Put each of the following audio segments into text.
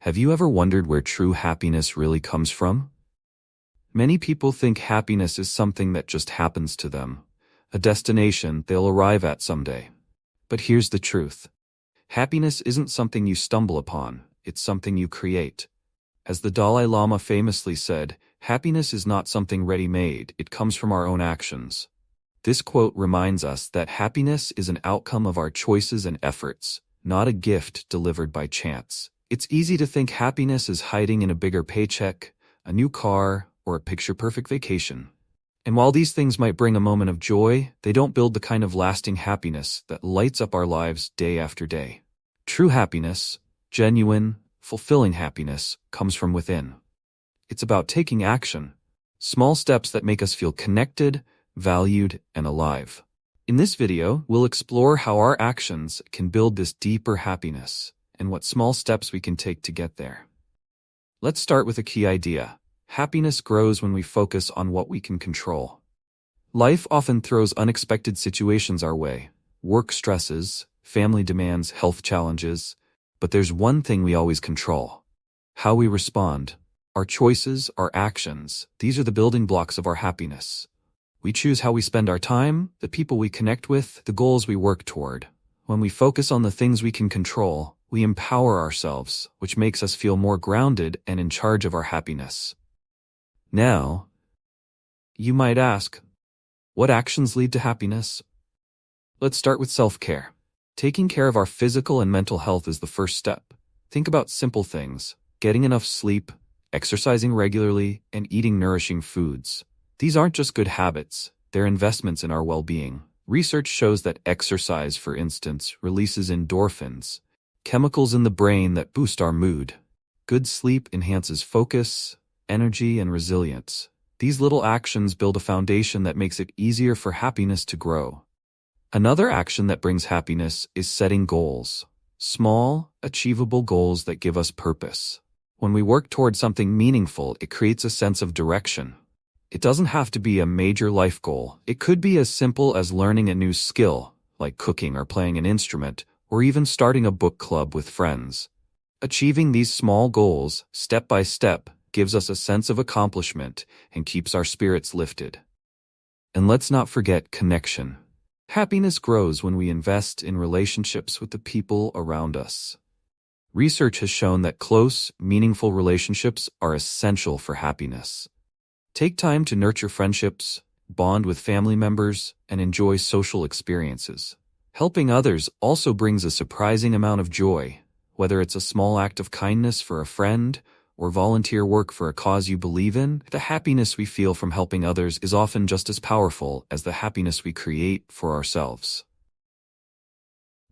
Have you ever wondered where true happiness really comes from? Many people think happiness is something that just happens to them, a destination they'll arrive at someday. But here's the truth. Happiness isn't something you stumble upon, it's something you create. As the Dalai Lama famously said, happiness is not something ready-made, it comes from our own actions. This quote reminds us that happiness is an outcome of our choices and efforts, not a gift delivered by chance. It's easy to think happiness is hiding in a bigger paycheck, a new car, or a picture-perfect vacation. And while these things might bring a moment of joy, they don't build the kind of lasting happiness that lights up our lives day after day. True happiness, genuine, fulfilling happiness, comes from within. It's about taking action, small steps that make us feel connected, valued, and alive. In this video, we'll explore how our actions can build this deeper happiness and what small steps we can take to get there. Let's start with a key idea. Happiness grows when we focus on what we can control. Life often throws unexpected situations our way. Work stresses, family demands, health challenges. But there's one thing we always control: how we respond. Our choices, our actions, these are the building blocks of our happiness. We choose how we spend our time, the people we connect with, the goals we work toward. When we focus on the things we can control, we empower ourselves, which makes us feel more grounded and in charge of our happiness. Now, you might ask, what actions lead to happiness? Let's start with self-care. Taking care of our physical and mental health is the first step. Think about simple things: getting enough sleep, exercising regularly, and eating nourishing foods. These aren't just good habits, they're investments in our well-being. Research shows that exercise, for instance, releases endorphins, chemicals in the brain that boost our mood. Good sleep enhances focus, energy, and resilience. These little actions build a foundation that makes it easier for happiness to grow. Another action that brings happiness is setting goals. Small, achievable goals that give us purpose. When we work toward something meaningful, it creates a sense of direction. It doesn't have to be a major life goal. It could be as simple as learning a new skill, like cooking or playing an instrument, or even starting a book club with friends. Achieving these small goals, step by step, gives us a sense of accomplishment and keeps our spirits lifted. And let's not forget connection. Happiness grows when we invest in relationships with the people around us. Research has shown that close, meaningful relationships are essential for happiness. Take time to nurture friendships, bond with family members, and enjoy social experiences. Helping others also brings a surprising amount of joy, whether it's a small act of kindness for a friend or volunteer work for a cause you believe in. The happiness we feel from helping others is often just as powerful as the happiness we create for ourselves.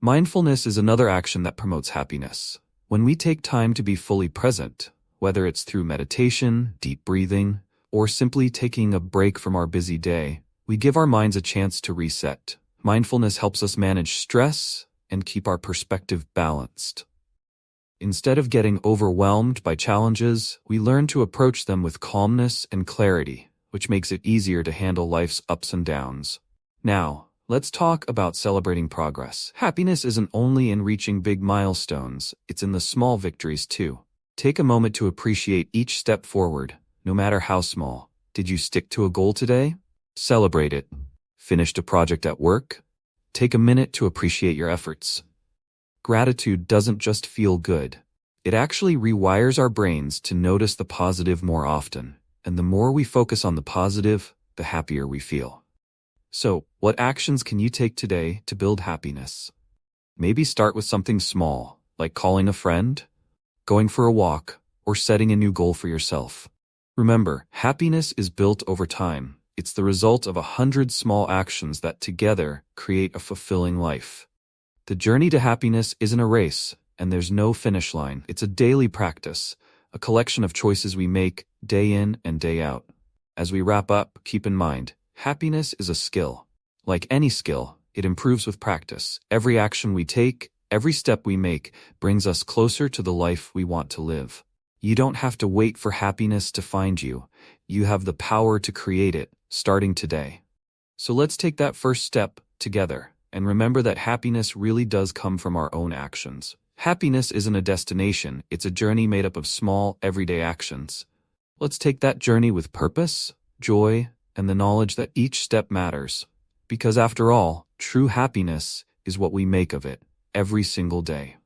Mindfulness is another action that promotes happiness. When we take time to be fully present, whether it's through meditation, deep breathing, or simply taking a break from our busy day, we give our minds a chance to reset. Mindfulness helps us manage stress and keep our perspective balanced. Instead of getting overwhelmed by challenges, we learn to approach them with calmness and clarity, which makes it easier to handle life's ups and downs. Now, let's talk about celebrating progress. Happiness isn't only in reaching big milestones, it's in the small victories too. Take a moment to appreciate each step forward, no matter how small. Did you stick to a goal today? Celebrate it. Finished a project at work? Take a minute to appreciate your efforts. Gratitude doesn't just feel good. It actually rewires our brains to notice the positive more often, and the more we focus on the positive, the happier we feel. So, what actions can you take today to build happiness? Maybe start with something small, like calling a friend, going for a walk, or setting a new goal for yourself. Remember, happiness is built over time. It's the result of 100 small actions that together create a fulfilling life. The journey to happiness isn't a race, and there's no finish line. It's a daily practice, a collection of choices we make day in and day out. As we wrap up, keep in mind, happiness is a skill. Like any skill, it improves with practice. Every action we take, every step we make, brings us closer to the life we want to live. You don't have to wait for happiness to find you. You have the power to create it, starting today. So let's take that first step together, and remember that happiness really does come from our own actions. Happiness isn't a destination, it's a journey made up of small, everyday actions. Let's take that journey with purpose, joy, and the knowledge that each step matters. Because after all, true happiness is what we make of it every single day.